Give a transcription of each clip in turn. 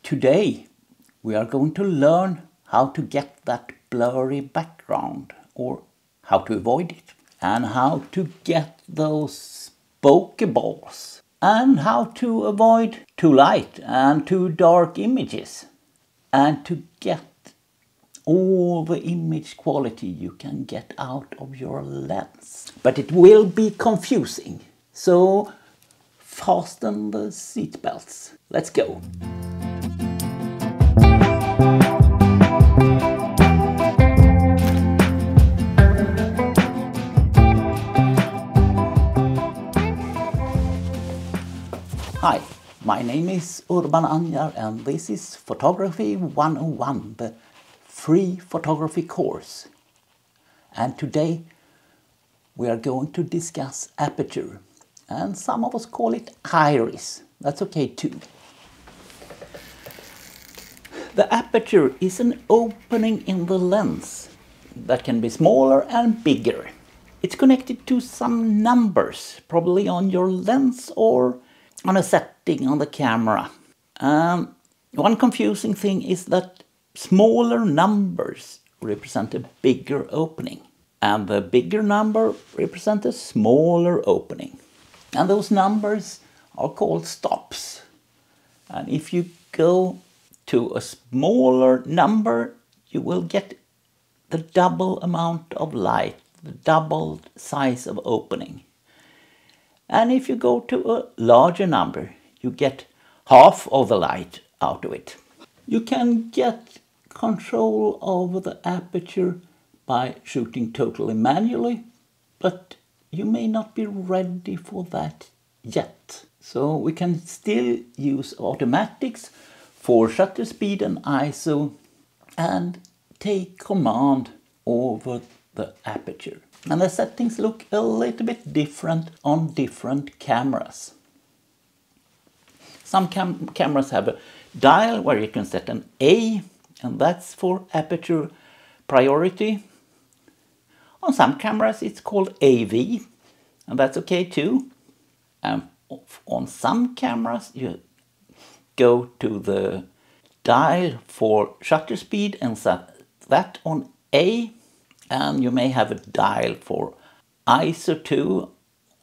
Today we are going to learn how to get that blurry background, or how to avoid it, and how to get those bokeh-balls, and how to avoid too light and too dark images, and to get all the image quality you can get out of your lens. But it will be confusing, so fasten the seatbelts. Let's go. Hi, my name is Urban Anjar and this is Photography 101, the free photography course. And today we are going to discuss aperture, and some of us call it iris. That's okay too. The aperture is an opening in the lens that can be smaller and bigger. It's connected to some numbers, probably on your lens or on a setting on the camera. One confusing thing is that smaller numbers represent a bigger opening, and the bigger number represents a smaller opening. And those numbers are called stops. And if you go to a smaller number, you will get the double amount of light, the double size of opening. And if you go to a larger number, you get half of the light out of it. You can get control over the aperture by shooting totally manually, but you may not be ready for that yet. So we can still use automatics for shutter speed and ISO and take command over the aperture. And the settings look a little bit different on different cameras. Some cameras have a dial where you can set an A, and that's for aperture priority. On some cameras it's called AV, and that's okay too. On some cameras you go to the dial for shutter speed and set that on A, and you may have a dial for ISO too,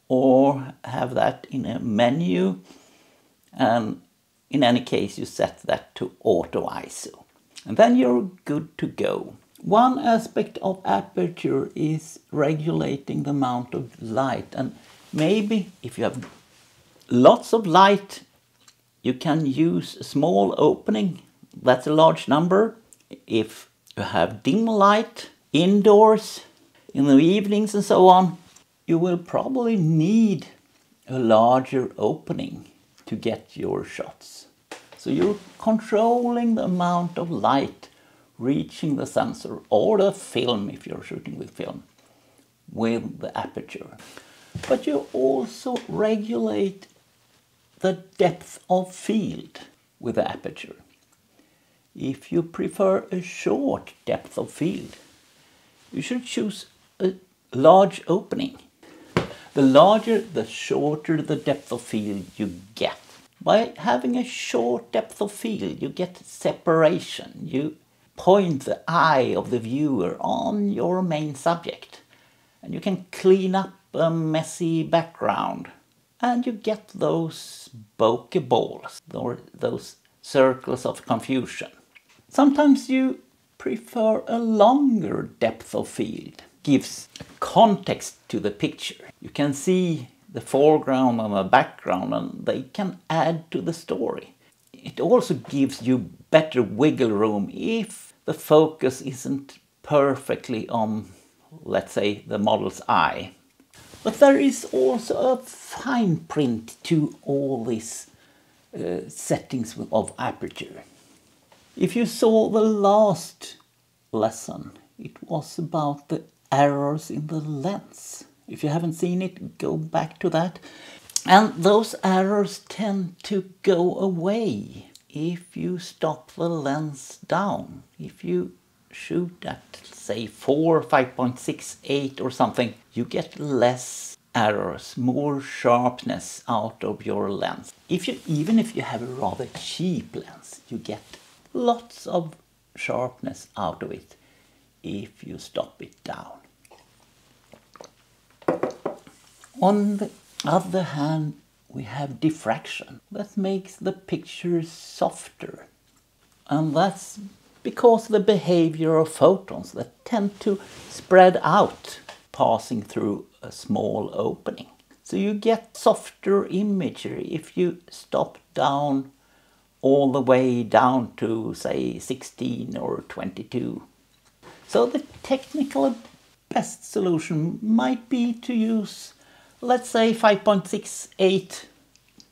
or have that in a menu, and in any case you set that to auto ISO. And then you're good to go. One aspect of aperture is regulating the amount of light, and maybe if you have lots of light you can use a small opening. That's a large number. If you have dim light indoors in the evenings and so on, you will probably need a larger opening to get your shots. So you're controlling the amount of light reaching the sensor or the film, if you're shooting with film, with the aperture. But you also regulate the depth of field with the aperture. If you prefer a short depth of field, you should choose a large opening. The larger, the shorter the depth of field you get. By having a short depth of field, you get separation. You point the eye of the viewer on your main subject, and you can clean up a messy background. And you get those bokeh-balls, or those circles of confusion. Sometimes you prefer a longer depth of field. Gives context to the picture. You can see the foreground and the background, and they can add to the story. It also gives you better wiggle room if the focus isn't perfectly on, let's say, the model's eye. But there is also a fine print to all these settings of aperture. If you saw the last lesson, it was about the errors in the lens. If you haven't seen it, go back to that. And those errors tend to go away if you stop the lens down. If you shoot at, say, 5.68 or something, you get less errors, more sharpness out of your lens. Even if you have a rather cheap lens, you get lots of sharpness out of it if you stop it down. On the other hand, we have diffraction. That makes the picture softer. And that's because of the behavior of photons that tend to spread out, passing through a small opening. So you get softer imagery if you stop down all the way down to, say, 16 or 22. So the technical best solution might be to use, let's say, 5.68.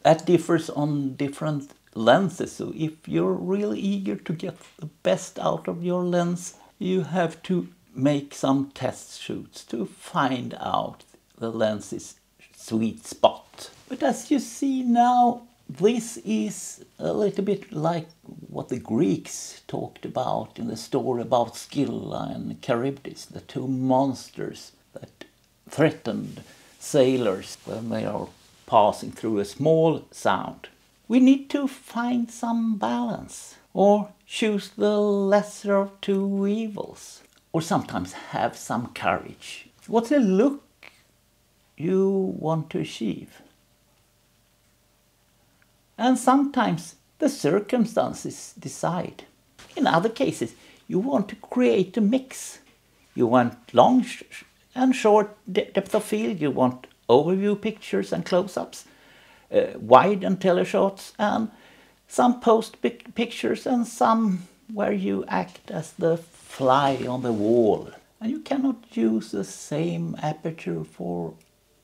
That differs on different lenses. So if you're really eager to get the best out of your lens, you have to make some test shoots to find out the lens's sweet spot. But as you see now, this is a little bit like what the Greeks talked about in the story about Scylla and Charybdis, the two monsters that threatened sailors when they are passing through a small sound. We need to find some balance, or choose the lesser of two evils, or sometimes have some courage. What's the look you want to achieve? And sometimes the circumstances decide. In other cases, you want to create a mix. You want long and short depth of field, you want overview pictures and close-ups, wide and teleshots, and some post pictures, and some where you act as the fly on the wall. And you cannot use the same aperture for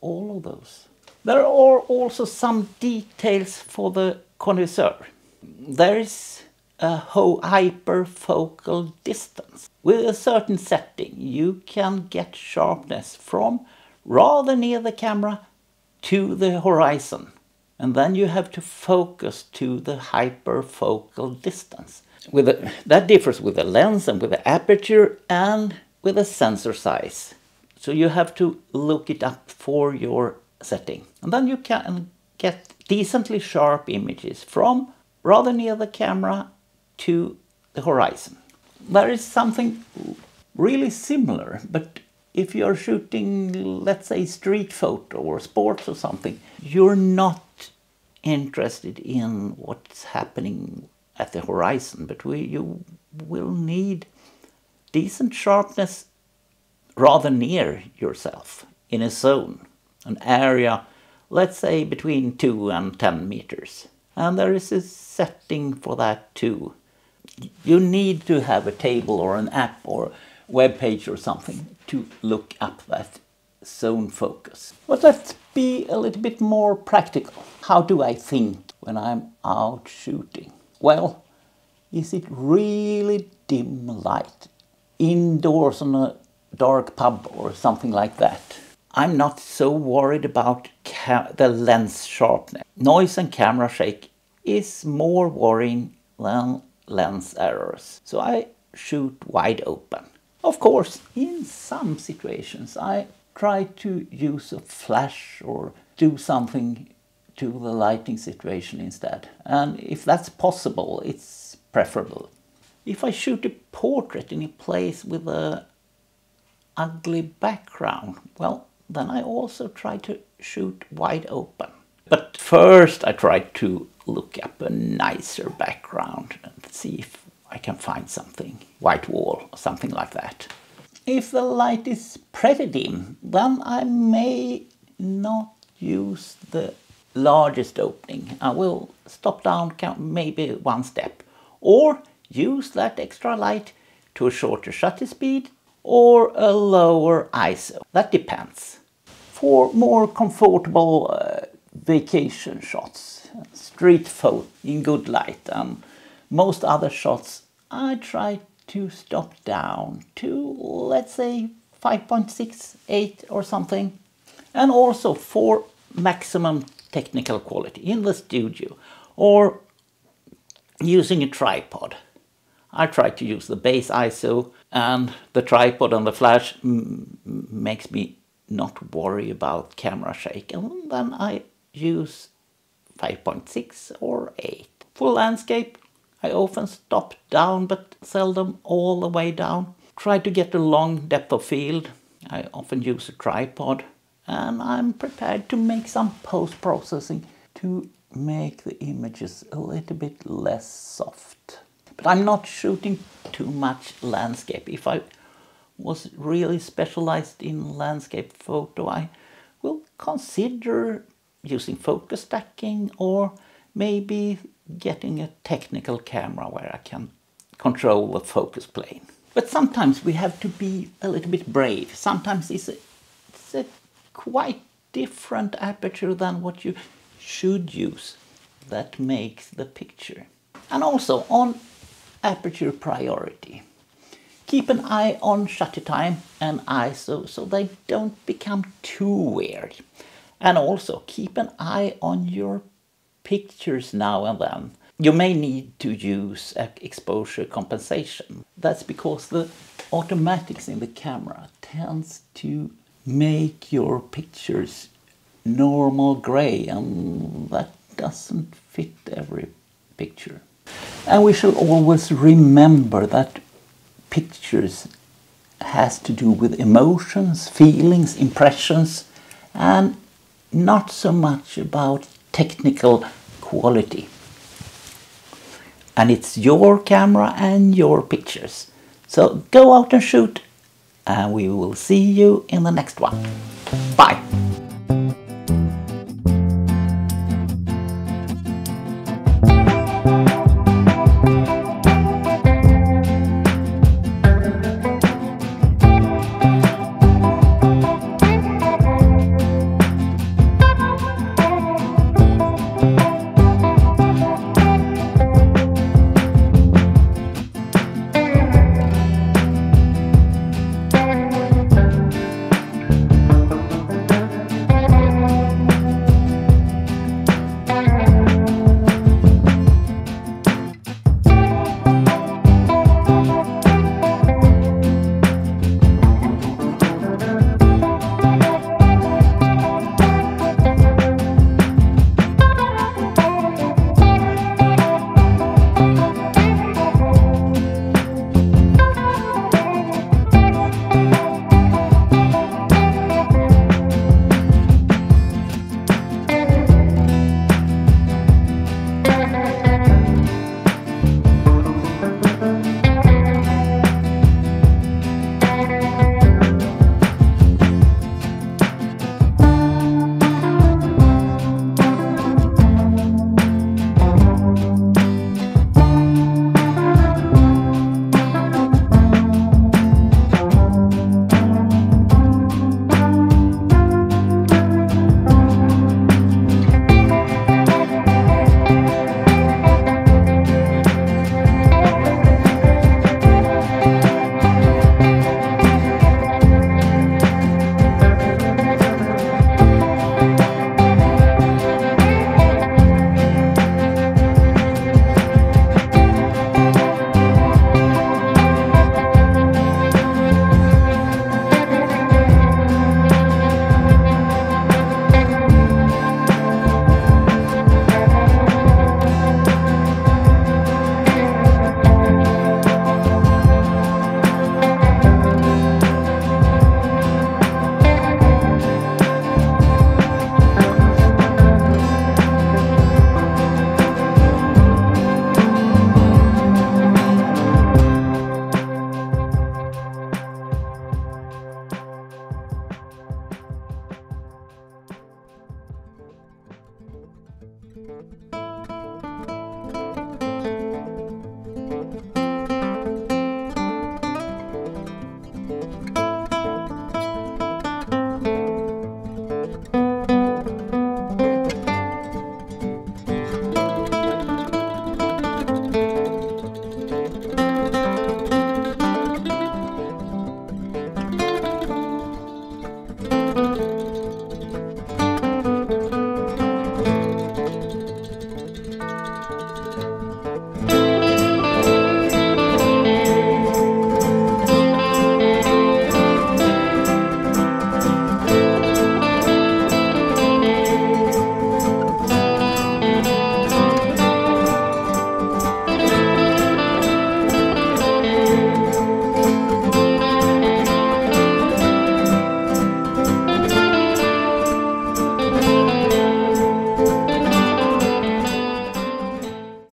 all of those. There are also some details for the connoisseur. There is a hyperfocal distance. With a certain setting, you can get sharpness from rather near the camera to the horizon. And then you have to focus to the hyperfocal distance. That differs with the lens and with the aperture and with the sensor size. So you have to look it up for your setting. And then you can get decently sharp images from rather near the camera to the horizon. There is something really similar, but if you're shooting, let's say, street photo or sports or something, you're not interested in what's happening at the horizon, but you will need decent sharpness rather near yourself in a zone, an area, let's say, between 2 and 10 meters. And there is a setting for that too. You need to have a table or an app or web page or something to look up that zone focus. But let's be a little bit more practical. How do I think when I'm out shooting? Well, is it really dim light indoors on a dark pub or something like that? I'm not so worried about the lens sharpness. Noise and camera shake is more worrying than lens errors. So I shoot wide open. Of course, in some situations I try to use a flash or do something to the lighting situation instead. And if that's possible, it's preferable. If I shoot a portrait in a place with a ugly background, well, then I also try to shoot wide open. But first I try to look up a nicer background and see if I can find something, white wall or something like that. If the light is pretty dim, then I may not use the largest opening. I will stop down maybe one step, or use that extra light to a shorter shutter speed or a lower ISO. That depends. For more comfortable vacation shots, street photo in good light, and most other shots, I try to stop down to, let's say, 5.68 or something. And also for maximum technical quality in the studio or using a tripod, I try to use the base ISO, and the tripod and the flash makes me not worry about camera shake, and then I use 5.6 or 8. For landscape, I often stop down but seldom all the way down. Try to get a long depth of field. I often use a tripod, and I'm prepared to make some post-processing to make the images a little bit less soft. But I'm not shooting too much landscape. If I was really specialized in landscape photo, I will consider using focus stacking, or maybe getting a technical camera where I can control the focus plane. But sometimes we have to be a little bit brave. Sometimes it's a quite different aperture than what you should use that makes the picture. And also on aperture priority, keep an eye on shutter time and ISO so they don't become too weird. And also keep an eye on your pictures now and then. You may need to use exposure compensation. That's because the automatics in the camera tends to make your pictures normal gray, and that doesn't fit every picture. And we should always remember that pictures has to do with emotions, feelings, impressions, and not so much about technical quality. And it's your camera and your pictures. So go out and shoot, and we will see you in the next one. Bye!